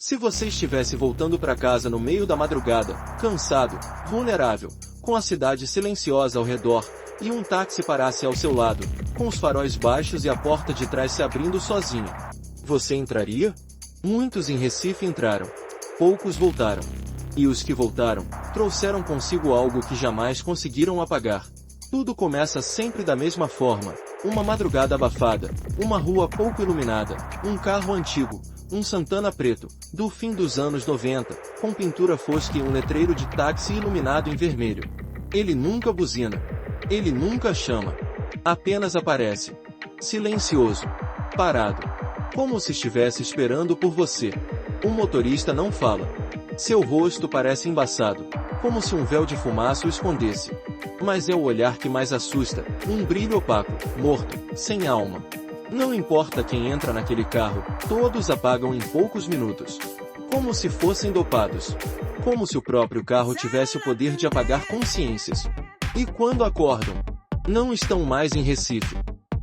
Se você estivesse voltando para casa no meio da madrugada, cansado, vulnerável, com a cidade silenciosa ao redor, e um táxi parasse ao seu lado, com os faróis baixos e a porta de trás se abrindo sozinha, você entraria? Muitos em Recife entraram. Poucos voltaram. E os que voltaram, trouxeram consigo algo que jamais conseguiram apagar. Tudo começa sempre da mesma forma. Uma madrugada abafada, uma rua pouco iluminada, um carro antigo, um Santana preto, do fim dos anos 90, com pintura fosca e um letreiro de táxi iluminado em vermelho. Ele nunca buzina. Ele nunca chama. Apenas aparece. Silencioso. Parado. Como se estivesse esperando por você. O motorista não fala. Seu rosto parece embaçado, como se um véu de fumaça o escondesse. Mas é o olhar que mais assusta, um brilho opaco, morto, sem alma. Não importa quem entra naquele carro, todos apagam em poucos minutos. Como se fossem dopados. Como se o próprio carro tivesse o poder de apagar consciências. E quando acordam? Não estão mais em Recife.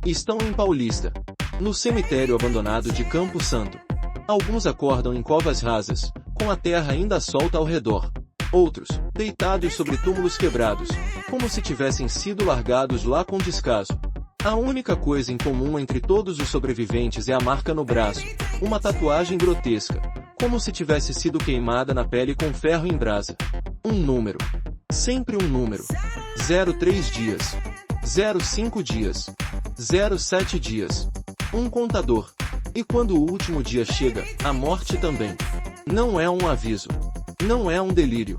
Estão em Paulista. No cemitério abandonado de Campo Santo. Alguns acordam em covas rasas, com a terra ainda solta ao redor. Outros, deitados sobre túmulos quebrados, como se tivessem sido largados lá com descaso. A única coisa em comum entre todos os sobreviventes é a marca no braço, uma tatuagem grotesca, como se tivesse sido queimada na pele com ferro em brasa. Um número. Sempre um número. 03 dias. 05 dias. 07 dias. Um contador. E quando o último dia chega, a morte também. Não é um aviso. Não é um delírio.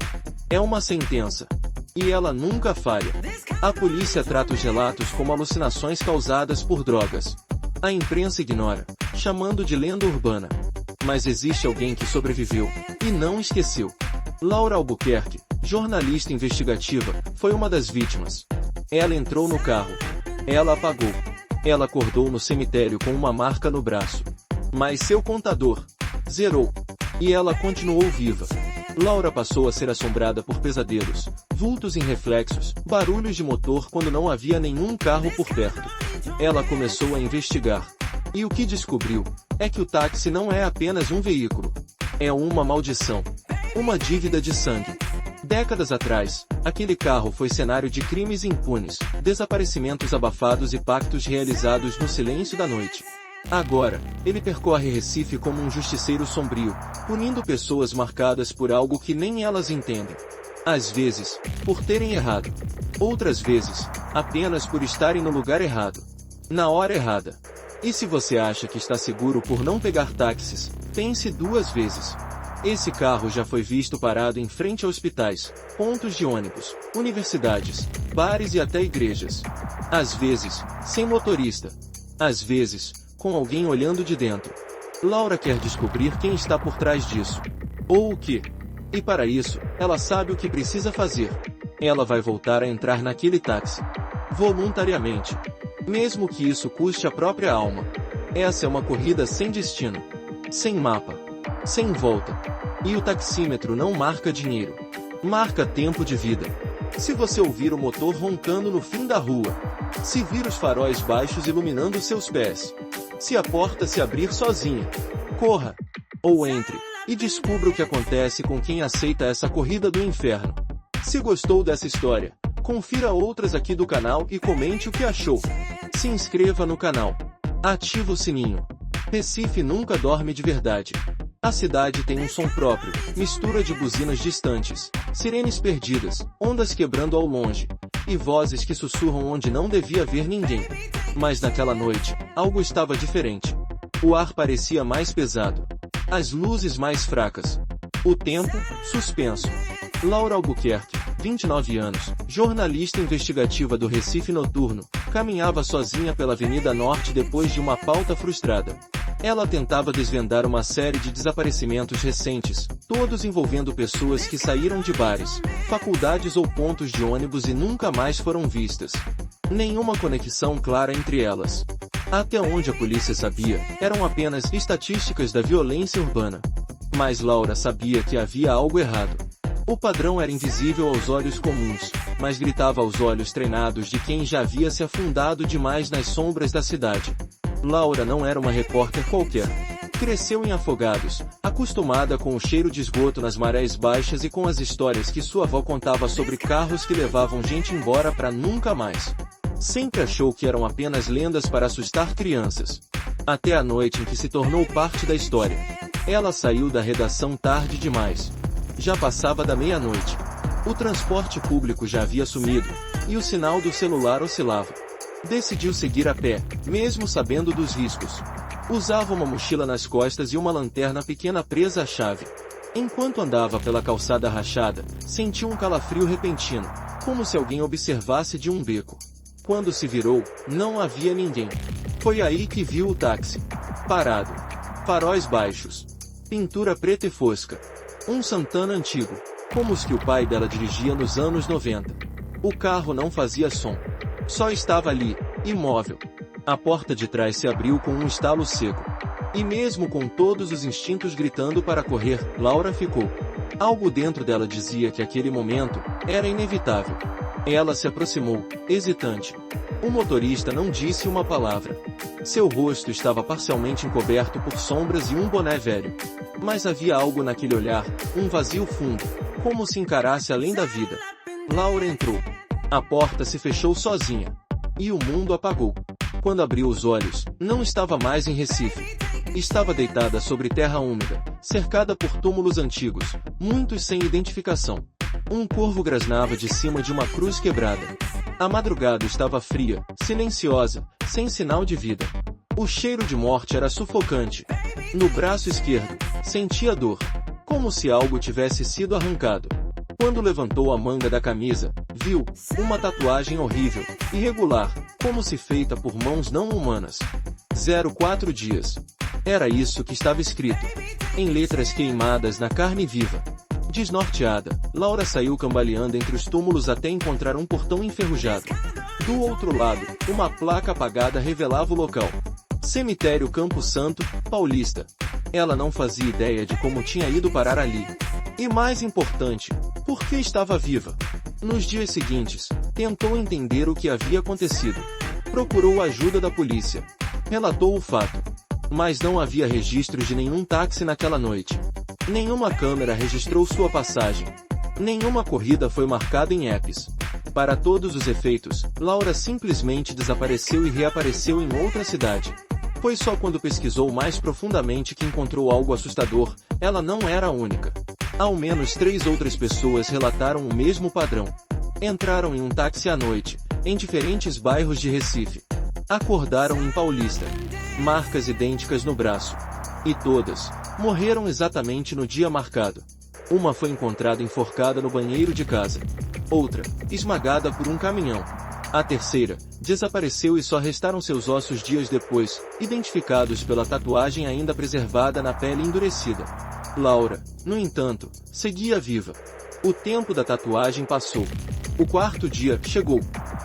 É uma sentença. E ela nunca falha. A polícia trata os relatos como alucinações causadas por drogas. A imprensa ignora, chamando de lenda urbana. Mas existe alguém que sobreviveu, e não esqueceu. Laura Albuquerque, jornalista investigativa, foi uma das vítimas. Ela entrou no carro. Ela apagou. Ela acordou no cemitério com uma marca no braço. Mas seu contador zerou. E ela continuou viva. Laura passou a ser assombrada por pesadelos, vultos em reflexos, barulhos de motor quando não havia nenhum carro por perto. Ela começou a investigar. E o que descobriu é que o táxi não é apenas um veículo. É uma maldição. Uma dívida de sangue. Décadas atrás, aquele carro foi cenário de crimes impunes, desaparecimentos abafados e pactos realizados no silêncio da noite. Agora, ele percorre Recife como um justiceiro sombrio, punindo pessoas marcadas por algo que nem elas entendem. Às vezes, por terem errado. Outras vezes, apenas por estarem no lugar errado. Na hora errada. E se você acha que está seguro por não pegar táxis, pense duas vezes. Esse carro já foi visto parado em frente a hospitais, pontos de ônibus, universidades, bares e até igrejas. Às vezes, sem motorista. Às vezes, com alguém olhando de dentro. Laura quer descobrir quem está por trás disso. Ou o que. E para isso, ela sabe o que precisa fazer. Ela vai voltar a entrar naquele táxi. Voluntariamente. Mesmo que isso custe a própria alma. Essa é uma corrida sem destino. Sem mapa. Sem volta. E o taxímetro não marca dinheiro. Marca tempo de vida. Se você ouvir o motor roncando no fim da rua. Se vir os faróis baixos iluminando seus pés. Se a porta se abrir sozinha. Corra. Ou entre. E descubra o que acontece com quem aceita essa corrida do inferno. Se gostou dessa história, confira outras aqui do canal e comente o que achou. Se inscreva no canal. Ative o sininho. Recife nunca dorme de verdade. A cidade tem um som próprio, mistura de buzinas distantes, sirenes perdidas, ondas quebrando ao longe, e vozes que sussurram onde não devia haver ninguém. Mas naquela noite, algo estava diferente. O ar parecia mais pesado. As luzes mais fracas. O tempo, suspenso. Laura Albuquerque, 29 anos, jornalista investigativa do Recife Noturno, caminhava sozinha pela Avenida Norte depois de uma pauta frustrada. Ela tentava desvendar uma série de desaparecimentos recentes, todos envolvendo pessoas que saíram de bares, faculdades ou pontos de ônibus e nunca mais foram vistas. Nenhuma conexão clara entre elas. Até onde a polícia sabia, eram apenas estatísticas da violência urbana. Mas Laura sabia que havia algo errado. O padrão era invisível aos olhos comuns, mas gritava aos olhos treinados de quem já havia se afundado demais nas sombras da cidade. Laura não era uma repórter qualquer. Cresceu em Afogados, acostumada com o cheiro de esgoto nas marés baixas e com as histórias que sua avó contava sobre carros que levavam gente embora para nunca mais. Sempre achou que eram apenas lendas para assustar crianças. Até a noite em que se tornou parte da história. Ela saiu da redação tarde demais. Já passava da meia-noite. O transporte público já havia sumido, e o sinal do celular oscilava. Decidiu seguir a pé, mesmo sabendo dos riscos. Usava uma mochila nas costas e uma lanterna pequena presa à chave. Enquanto andava pela calçada rachada, sentiu um calafrio repentino, como se alguém observasse de um beco. Quando se virou, não havia ninguém. Foi aí que viu o táxi. Parado. Faróis baixos. Pintura preta e fosca. Um Santana antigo, como os que o pai dela dirigia nos anos 90. O carro não fazia som. Só estava ali, imóvel. A porta de trás se abriu com um estalo seco. E mesmo com todos os instintos gritando para correr, Laura ficou. Algo dentro dela dizia que aquele momento era inevitável. Ela se aproximou, hesitante. O motorista não disse uma palavra. Seu rosto estava parcialmente encoberto por sombras e um boné velho. Mas havia algo naquele olhar, um vazio fundo, como se encarasse além da vida. Laura entrou. A porta se fechou sozinha. E o mundo apagou. Quando abriu os olhos, não estava mais em Recife. Estava deitada sobre terra úmida, cercada por túmulos antigos, muitos sem identificação. Um corvo grasnava de cima de uma cruz quebrada. A madrugada estava fria, silenciosa, sem sinal de vida. O cheiro de morte era sufocante. No braço esquerdo, sentia dor, como se algo tivesse sido arrancado. Quando levantou a manga da camisa, viu uma tatuagem horrível, irregular, como se feita por mãos não humanas. 04 dias. Era isso que estava escrito, em letras queimadas na carne viva. Desnorteada, Laura saiu cambaleando entre os túmulos até encontrar um portão enferrujado. Do outro lado, uma placa apagada revelava o local. Cemitério Campo Santo, Paulista. Ela não fazia ideia de como tinha ido parar ali. E mais importante, por que estava viva? Nos dias seguintes, tentou entender o que havia acontecido. Procurou a ajuda da polícia. Relatou o fato. Mas não havia registros de nenhum táxi naquela noite. Nenhuma câmera registrou sua passagem. Nenhuma corrida foi marcada em apps. Para todos os efeitos, Laura simplesmente desapareceu e reapareceu em outra cidade. Foi só quando pesquisou mais profundamente que encontrou algo assustador. Ela não era a única. Ao menos 3 outras pessoas relataram o mesmo padrão. Entraram em um táxi à noite, em diferentes bairros de Recife. Acordaram em Paulista. Marcas idênticas no braço. E todas morreram exatamente no dia marcado. Uma foi encontrada enforcada no banheiro de casa. Outra, esmagada por um caminhão. A terceira, desapareceu e só restaram seus ossos dias depois, identificados pela tatuagem ainda preservada na pele endurecida. Laura, no entanto, seguia viva. O tempo da tatuagem passou. O 4º dia chegou.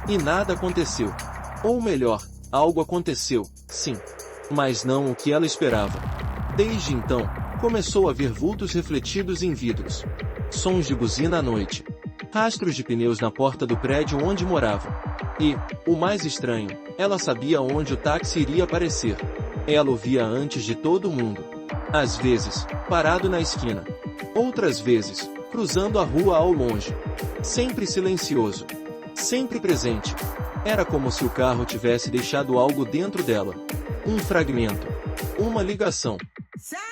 E nada aconteceu. Ou melhor, algo aconteceu, sim. Mas não o que ela esperava. Desde então, começou a ver vultos refletidos em vidros. Sons de buzina à noite. Rastros de pneus na porta do prédio onde morava. E, o mais estranho, ela sabia onde o táxi iria aparecer. Ela o via antes de todo mundo. Às vezes, parado na esquina. Outras vezes, cruzando a rua ao longe. Sempre silencioso. Sempre presente. Era como se o carro tivesse deixado algo dentro dela. Um fragmento. Uma ligação.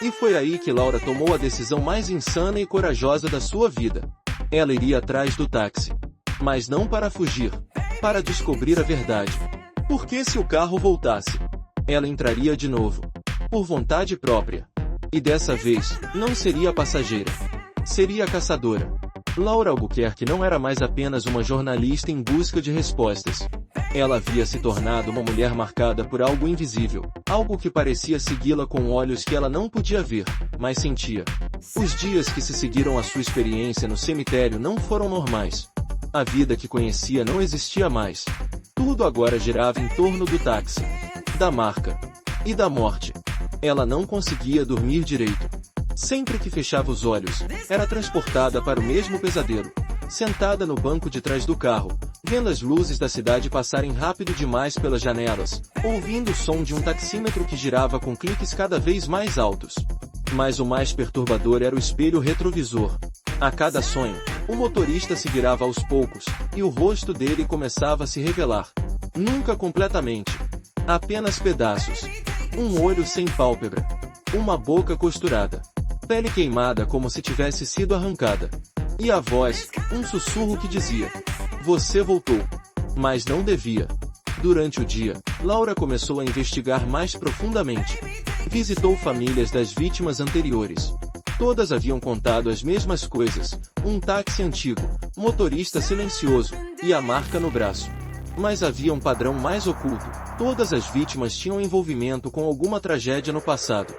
E foi aí que Laura tomou a decisão mais insana e corajosa da sua vida. Ela iria atrás do táxi. Mas não para fugir. Para descobrir a verdade. Porque se o carro voltasse, ela entraria de novo. Por vontade própria. E dessa vez, não seria passageira. Seria caçadora. Laura Albuquerque não era mais apenas uma jornalista em busca de respostas. Ela havia se tornado uma mulher marcada por algo invisível, algo que parecia segui-la com olhos que ela não podia ver, mas sentia. Os dias que se seguiram à sua experiência no cemitério não foram normais. A vida que conhecia não existia mais. Tudo agora girava em torno do táxi, da marca e da morte. Ela não conseguia dormir direito. Sempre que fechava os olhos, era transportada para o mesmo pesadelo. Sentada no banco de trás do carro, vendo as luzes da cidade passarem rápido demais pelas janelas, ouvindo o som de um taxímetro que girava com cliques cada vez mais altos. Mas o mais perturbador era o espelho retrovisor. A cada sonho, o motorista se virava aos poucos, e o rosto dele começava a se revelar. Nunca completamente. Apenas pedaços. Um olho sem pálpebra. Uma boca costurada. Pele queimada como se tivesse sido arrancada. E a voz, um sussurro que dizia: "Você voltou." Mas não devia. Durante o dia, Laura começou a investigar mais profundamente. Visitou famílias das vítimas anteriores. Todas haviam contado as mesmas coisas: um táxi antigo, motorista silencioso, e a marca no braço. Mas havia um padrão mais oculto: todas as vítimas tinham envolvimento com alguma tragédia no passado.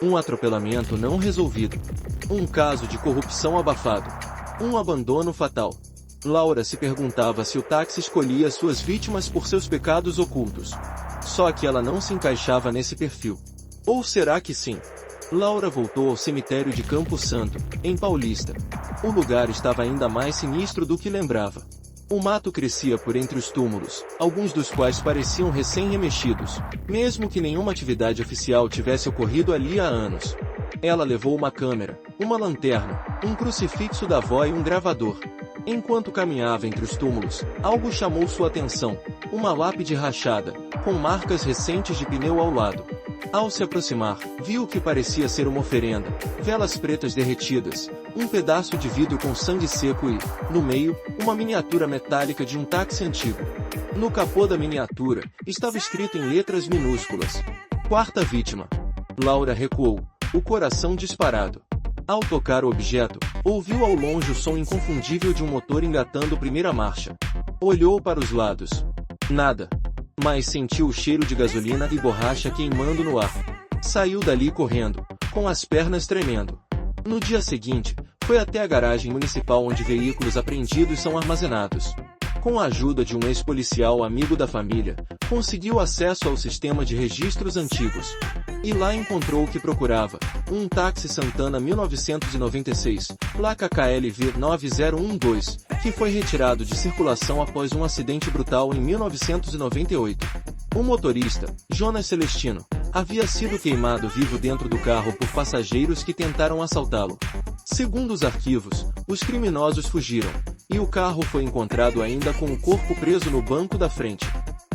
Um atropelamento não resolvido. Um caso de corrupção abafado. Um abandono fatal. Laura se perguntava se o táxi escolhia suas vítimas por seus pecados ocultos. Só que ela não se encaixava nesse perfil. Ou será que sim? Laura voltou ao cemitério de Campo Santo, em Paulista. O lugar estava ainda mais sinistro do que lembrava. O mato crescia por entre os túmulos, alguns dos quais pareciam recém-remexidos, mesmo que nenhuma atividade oficial tivesse ocorrido ali há anos. Ela levou uma câmera, uma lanterna, um crucifixo da avó e um gravador. Enquanto caminhava entre os túmulos, algo chamou sua atenção: uma lápide rachada, com marcas recentes de pneu ao lado. Ao se aproximar, viu o que parecia ser uma oferenda: velas pretas derretidas, um pedaço de vidro com sangue seco e, no meio, uma miniatura metálica de um táxi antigo. No capô da miniatura, estava escrito em letras minúsculas: "Quarta vítima." Laura recuou, o coração disparado. Ao tocar o objeto, ouviu ao longe o som inconfundível de um motor engatando primeira marcha. Olhou para os lados. Nada. Mas sentiu o cheiro de gasolina e borracha queimando no ar. Saiu dali correndo, com as pernas tremendo. No dia seguinte, foi até a garagem municipal onde veículos apreendidos são armazenados. Com a ajuda de um ex-policial amigo da família, conseguiu acesso ao sistema de registros antigos. E lá encontrou o que procurava: um táxi Santana 1996, placa KLV 9012, que foi retirado de circulação após um acidente brutal em 1998. O motorista, Jonas Celestino, havia sido queimado vivo dentro do carro por passageiros que tentaram assaltá-lo. Segundo os arquivos, os criminosos fugiram, e o carro foi encontrado ainda com o corpo preso no banco da frente.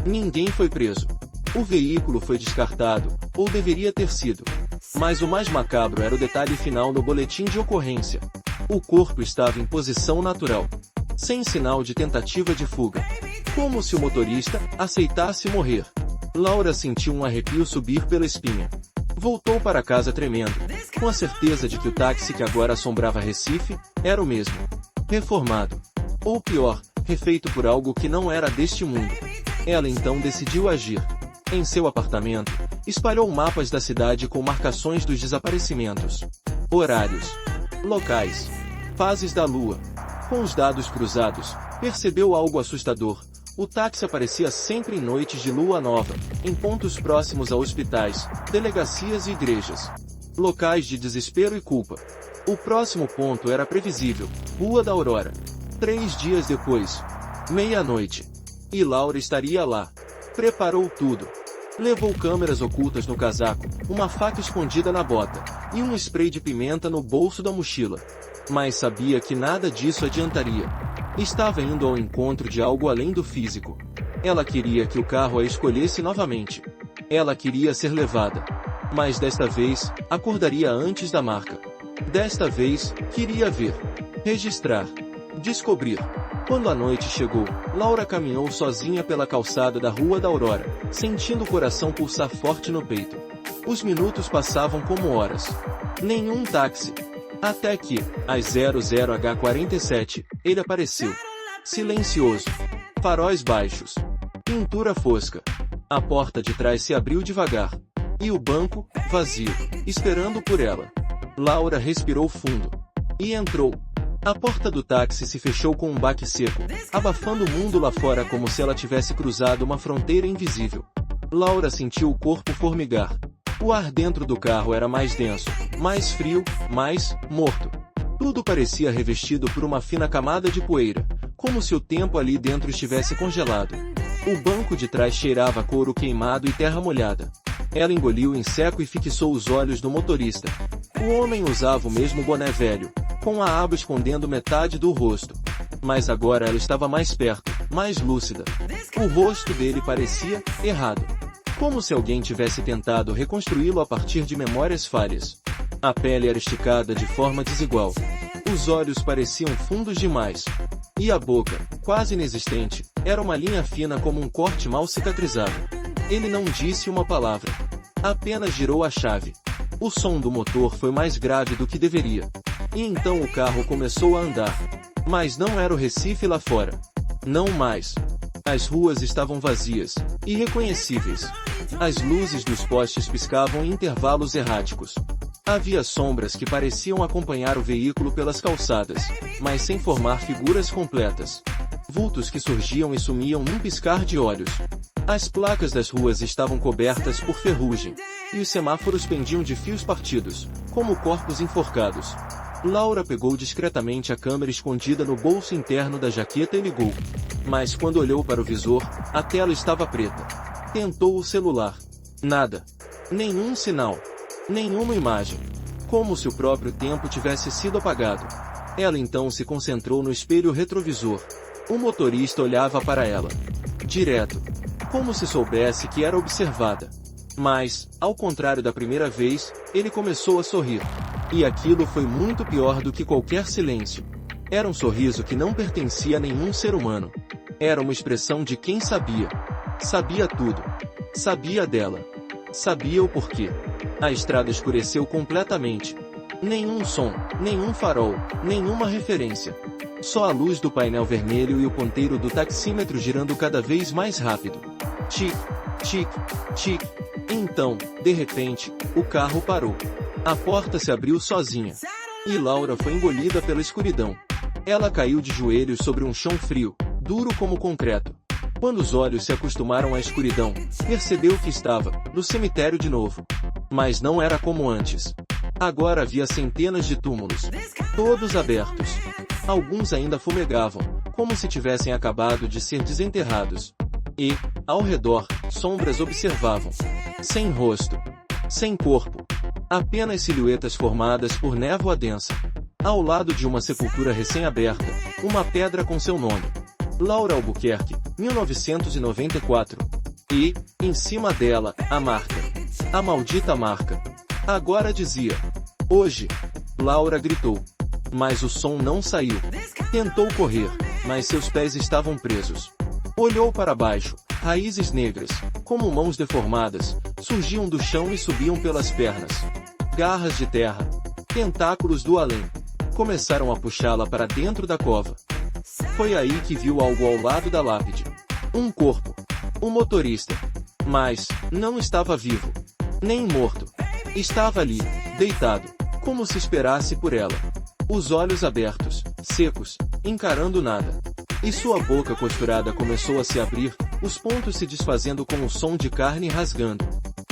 Ninguém foi preso. O veículo foi descartado, ou deveria ter sido. Mas o mais macabro era o detalhe final no boletim de ocorrência. O corpo estava em posição natural, sem sinal de tentativa de fuga. Como se o motorista aceitasse morrer. Laura sentiu um arrepio subir pela espinha. Voltou para casa tremendo, com a certeza de que o táxi que agora assombrava Recife era o mesmo. Reformado. Ou pior, refeito por algo que não era deste mundo. Ela então decidiu agir. Em seu apartamento, espalhou mapas da cidade com marcações dos desaparecimentos. Horários. Locais. Fases da lua. Com os dados cruzados, percebeu algo assustador. O táxi aparecia sempre em noites de lua nova, em pontos próximos a hospitais, delegacias e igrejas. Locais de desespero e culpa. O próximo ponto era previsível: Rua da Aurora. 3 dias depois. Meia-noite. E Laura estaria lá. Preparou tudo. Levou câmeras ocultas no casaco, uma faca escondida na bota, e um spray de pimenta no bolso da mochila. Mas sabia que nada disso adiantaria. Estava indo ao encontro de algo além do físico. Ela queria que o carro a escolhesse novamente. Ela queria ser levada. Mas desta vez, acordaria antes da marca. Desta vez, queria ver. Registrar. Descobrir. Quando a noite chegou, Laura caminhou sozinha pela calçada da Rua da Aurora, sentindo o coração pulsar forte no peito. Os minutos passavam como horas. Nenhum táxi. Até que, às 00h47, ele apareceu. Silencioso. Faróis baixos. Pintura fosca. A porta de trás se abriu devagar. E o banco, vazio, esperando por ela. Laura respirou fundo. E entrou. A porta do táxi se fechou com um baque seco, abafando o mundo lá fora como se ela tivesse cruzado uma fronteira invisível. Laura sentiu o corpo formigar. O ar dentro do carro era mais denso, mais frio, mais morto. Tudo parecia revestido por uma fina camada de poeira, como se o tempo ali dentro estivesse congelado. O banco de trás cheirava a couro queimado e terra molhada. Ela engoliu em seco e fixou os olhos do motorista. O homem usava o mesmo boné velho, com a aba escondendo metade do rosto. Mas agora ela estava mais perto, mais lúcida. O rosto dele parecia errado. Como se alguém tivesse tentado reconstruí-lo a partir de memórias falhas. A pele era esticada de forma desigual. Os olhos pareciam fundos demais. E a boca, quase inexistente, era uma linha fina como um corte mal cicatrizado. Ele não disse uma palavra. Apenas girou a chave. O som do motor foi mais grave do que deveria. E então o carro começou a andar. Mas não era o Recife lá fora. Não mais. As ruas estavam vazias, irreconhecíveis. As luzes dos postes piscavam em intervalos erráticos. Havia sombras que pareciam acompanhar o veículo pelas calçadas, mas sem formar figuras completas. Vultos que surgiam e sumiam num piscar de olhos. As placas das ruas estavam cobertas por ferrugem, e os semáforos pendiam de fios partidos, como corpos enforcados. Laura pegou discretamente a câmera escondida no bolso interno da jaqueta e ligou. Mas quando olhou para o visor, a tela estava preta. Tentou o celular. Nada. Nenhum sinal. Nenhuma imagem. Como se o próprio tempo tivesse sido apagado. Ela então se concentrou no espelho retrovisor. O motorista olhava para ela. Direto. Como se soubesse que era observada. Mas, ao contrário da primeira vez, ele começou a sorrir. E aquilo foi muito pior do que qualquer silêncio. Era um sorriso que não pertencia a nenhum ser humano. Era uma expressão de quem sabia. Sabia tudo. Sabia dela. Sabia o porquê. A estrada escureceu completamente. Nenhum som, nenhum farol, nenhuma referência. Só a luz do painel vermelho e o ponteiro do taxímetro girando cada vez mais rápido. Tic, tic, tic. Então, de repente, o carro parou. A porta se abriu sozinha. E Laura foi engolida pela escuridão. Ela caiu de joelhos sobre um chão frio, duro como concreto. Quando os olhos se acostumaram à escuridão, percebeu que estava no cemitério de novo. Mas não era como antes. Agora havia centenas de túmulos, todos abertos. Alguns ainda fumegavam, como se tivessem acabado de ser desenterrados. E, ao redor, sombras observavam. Sem rosto. Sem corpo. Apenas silhuetas formadas por névoa densa. Ao lado de uma sepultura recém-aberta, uma pedra com seu nome. Laura Albuquerque, 1994. E, em cima dela, a marca. A maldita marca. Agora dizia. Hoje. Laura gritou. Mas o som não saiu. Tentou correr, mas seus pés estavam presos. Olhou para baixo. Raízes negras, como mãos deformadas, surgiam do chão e subiam pelas pernas. Garras de terra. Tentáculos do além. Começaram a puxá-la para dentro da cova. Foi aí que viu algo ao lado da lápide. Um corpo. O motorista. Mas, não estava vivo. Nem morto. Estava ali, deitado, como se esperasse por ela. Os olhos abertos, secos, encarando nada. E sua boca costurada começou a se abrir, os pontos se desfazendo com o som de carne rasgando.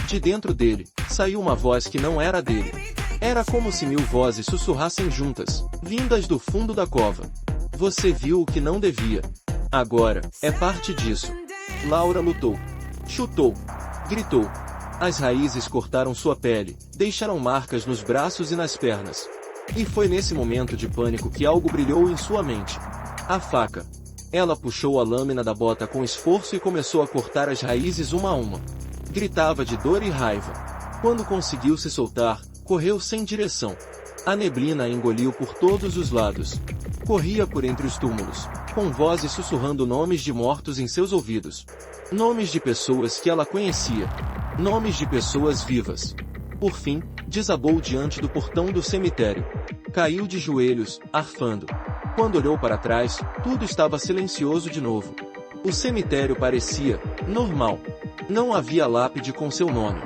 De dentro dele, saiu uma voz que não era dele. Era como se 1000 vozes sussurrassem juntas, vindas do fundo da cova. Você viu o que não devia. Agora, é parte disso. Laura lutou. Chutou. Gritou. As raízes cortaram sua pele, deixaram marcas nos braços e nas pernas. E foi nesse momento de pânico que algo brilhou em sua mente. A faca. Ela puxou a lâmina da bota com esforço e começou a cortar as raízes uma a uma. Gritava de dor e raiva. Quando conseguiu se soltar, correu sem direção. A neblina a engoliu por todos os lados. Corria por entre os túmulos, com vozes sussurrando nomes de mortos em seus ouvidos. Nomes de pessoas que ela conhecia. Nomes de pessoas vivas. Por fim, desabou diante do portão do cemitério. Caiu de joelhos, arfando. Quando olhou para trás, tudo estava silencioso de novo. O cemitério parecia normal. Não havia lápide com seu nome.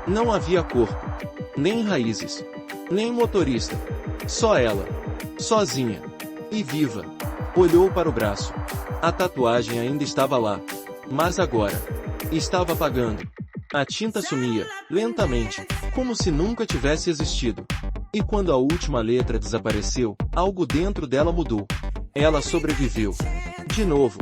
Não havia corpo. Nem raízes. Nem motorista. Só ela. Sozinha. E viva. Olhou para o braço. A tatuagem ainda estava lá. Mas agora. Estava apagando. A tinta sumia, lentamente, como se nunca tivesse existido. E quando a última letra desapareceu, algo dentro dela mudou. Ela sobreviveu. De novo.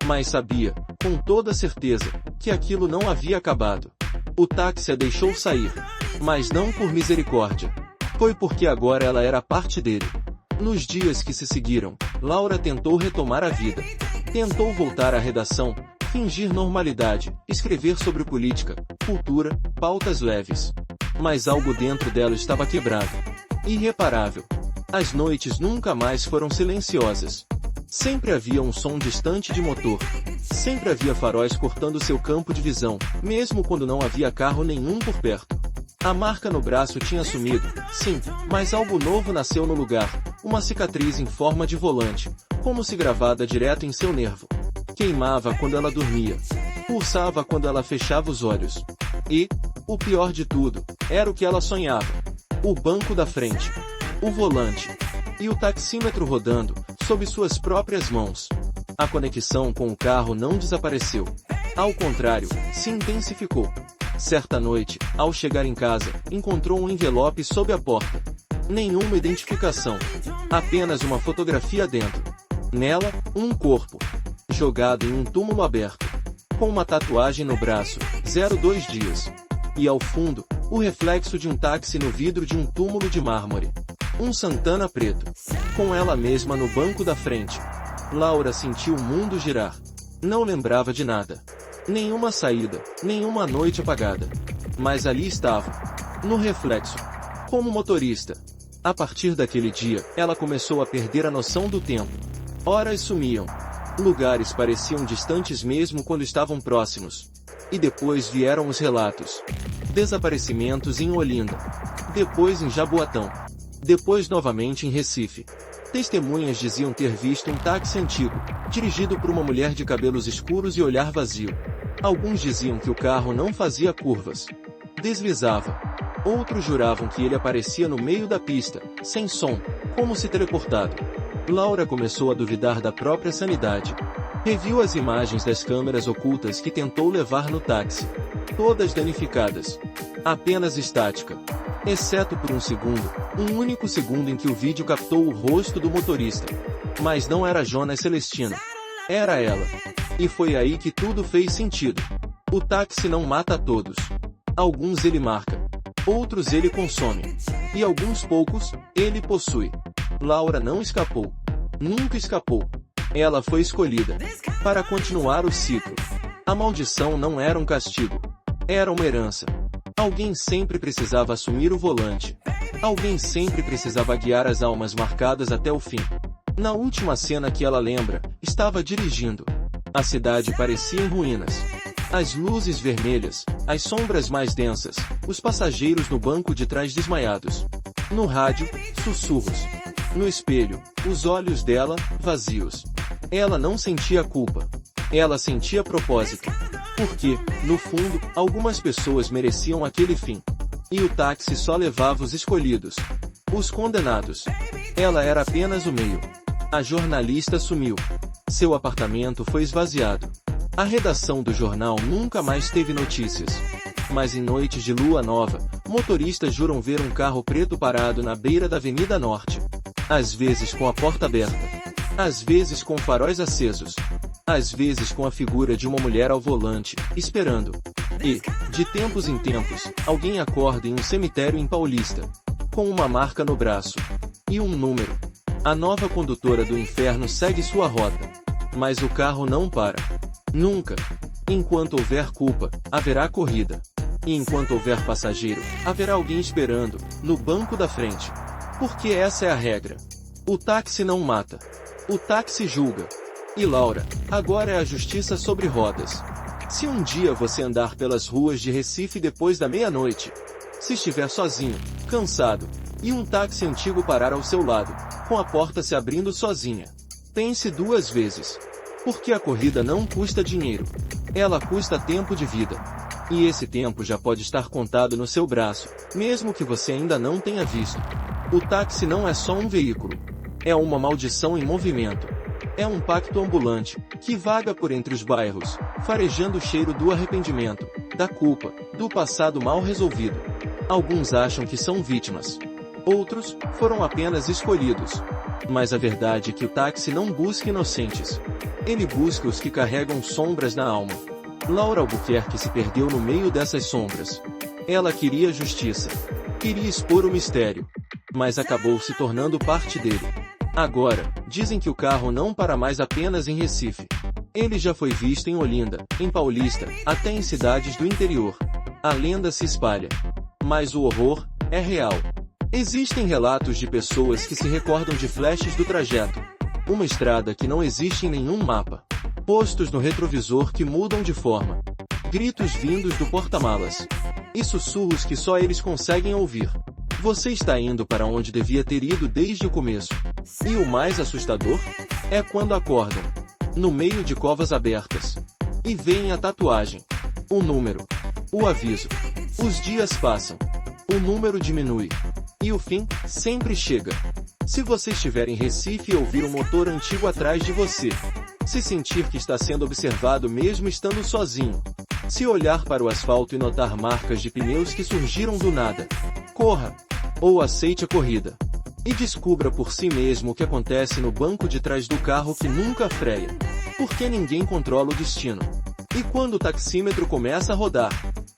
Mas sabia, com toda certeza, que aquilo não havia acabado. O táxi a deixou sair. Mas não por misericórdia. Foi porque agora ela era parte dele. Nos dias que se seguiram, Laura tentou retomar a vida. Tentou voltar à redação, fingir normalidade, escrever sobre política, cultura, pautas leves. Mas algo dentro dela estava quebrado. Irreparável. As noites nunca mais foram silenciosas. Sempre havia um som distante de motor. Sempre havia faróis cortando seu campo de visão, mesmo quando não havia carro nenhum por perto. A marca no braço tinha sumido, sim, mas algo novo nasceu no lugar, uma cicatriz em forma de volante, como se gravada direto em seu nervo. Queimava quando ela dormia. Pulsava quando ela fechava os olhos. E, o pior de tudo, era o que ela sonhava. O banco da frente. O volante. E o taxímetro rodando, sob suas próprias mãos. A conexão com o carro não desapareceu. Ao contrário, se intensificou. Certa noite, ao chegar em casa, encontrou um envelope sob a porta. Nenhuma identificação. Apenas uma fotografia dentro. Nela, um corpo. Jogado em um túmulo aberto. Com uma tatuagem no braço, 02 dias. E ao fundo, o reflexo de um táxi no vidro de um túmulo de mármore. Um Santana preto. Com ela mesma no banco da frente. Laura sentiu o mundo girar. Não lembrava de nada. Nenhuma saída, nenhuma noite apagada. Mas ali estava. No reflexo. Como motorista. A partir daquele dia, ela começou a perder a noção do tempo. Horas sumiam. Lugares pareciam distantes mesmo quando estavam próximos. E depois vieram os relatos. Desaparecimentos em Olinda. Depois em Jaboatão. Depois novamente em Recife. Testemunhas diziam ter visto um táxi antigo, dirigido por uma mulher de cabelos escuros e olhar vazio. Alguns diziam que o carro não fazia curvas. Deslizava. Outros juravam que ele aparecia no meio da pista, sem som, como se teleportado. Laura começou a duvidar da própria sanidade. Reviu as imagens das câmeras ocultas que tentou levar no táxi. Todas danificadas. Apenas estática. Exceto por um segundo, um único segundo em que o vídeo captou o rosto do motorista. Mas não era Jonas Celestino. Era ela. E foi aí que tudo fez sentido. O táxi não mata a todos. Alguns ele marca. Outros ele consome. E alguns poucos, ele possui. Laura não escapou. Nunca escapou. Ela foi escolhida. Para continuar o ciclo. A maldição não era um castigo. Era uma herança. Alguém sempre precisava assumir o volante. Alguém sempre precisava guiar as almas marcadas até o fim. Na última cena que ela lembra, estava dirigindo. A cidade parecia em ruínas. As luzes vermelhas, as sombras mais densas, os passageiros no banco de trás desmaiados. No rádio, sussurros. No espelho, os olhos dela, vazios. Ela não sentia culpa. Ela sentia propósito. Porque, no fundo, algumas pessoas mereciam aquele fim. E o táxi só levava os escolhidos. Os condenados. Ela era apenas o meio. A jornalista sumiu. Seu apartamento foi esvaziado. A redação do jornal nunca mais teve notícias. Mas em noites de lua nova, motoristas juram ver um carro preto parado na beira da Avenida Norte. Às vezes com a porta aberta. Às vezes com faróis acesos. Às vezes com a figura de uma mulher ao volante, esperando. E, de tempos em tempos, alguém acorda em um cemitério em Paulista. Com uma marca no braço. E um número. A nova condutora do inferno segue sua rota. Mas o carro não para. Nunca. Enquanto houver culpa, haverá corrida. E enquanto houver passageiro, haverá alguém esperando, no banco da frente. Porque essa é a regra. O táxi não mata. O táxi julga. E Laura, agora é a justiça sobre rodas. Se um dia você andar pelas ruas de Recife depois da meia-noite, se estiver sozinho, cansado, e um táxi antigo parar ao seu lado, com a porta se abrindo sozinha, pense duas vezes. Porque a corrida não custa dinheiro. Ela custa tempo de vida. E esse tempo já pode estar contado no seu braço, mesmo que você ainda não tenha visto. O táxi não é só um veículo. É uma maldição em movimento. É um pacto ambulante, que vaga por entre os bairros, farejando o cheiro do arrependimento, da culpa, do passado mal resolvido. Alguns acham que são vítimas. Outros foram apenas escolhidos. Mas a verdade é que o táxi não busca inocentes. Ele busca os que carregam sombras na alma. Laura Albuquerque se perdeu no meio dessas sombras. Ela queria justiça. Queria expor o mistério. Mas acabou se tornando parte dele. Agora, dizem que o carro não para mais apenas em Recife. Ele já foi visto em Olinda, em Paulista, até em cidades do interior. A lenda se espalha. Mas o horror é real. Existem relatos de pessoas que se recordam de flashes do trajeto. Uma estrada que não existe em nenhum mapa. Postos no retrovisor que mudam de forma. Gritos vindos do porta-malas. E sussurros que só eles conseguem ouvir. Você está indo para onde devia ter ido desde o começo. E o mais assustador? É quando acordam. No meio de covas abertas. E veem a tatuagem. O número. O aviso. Os dias passam. O número diminui. E o fim sempre chega. Se você estiver em Recife e ouvir um motor antigo atrás de você. Se sentir que está sendo observado mesmo estando sozinho. Se olhar para o asfalto e notar marcas de pneus que surgiram do nada. Corra. Ou aceite a corrida. E descubra por si mesmo o que acontece no banco de trás do carro que nunca freia. Porque ninguém controla o destino. E quando o taxímetro começa a rodar,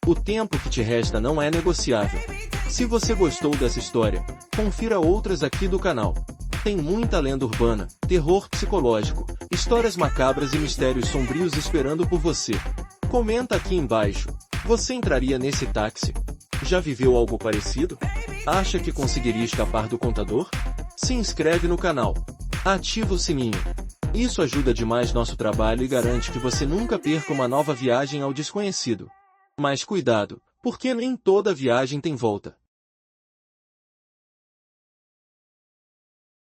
o tempo que te resta não é negociável. Se você gostou dessa história, confira outras aqui do canal. Tem muita lenda urbana, terror psicológico, histórias macabras e mistérios sombrios esperando por você. Comenta aqui embaixo. Você entraria nesse táxi? Já viveu algo parecido? Acha que conseguiria escapar do contador? Se inscreve no canal. Ativa o sininho. Isso ajuda demais nosso trabalho e garante que você nunca perca uma nova viagem ao desconhecido. Mas cuidado, porque nem toda viagem tem volta.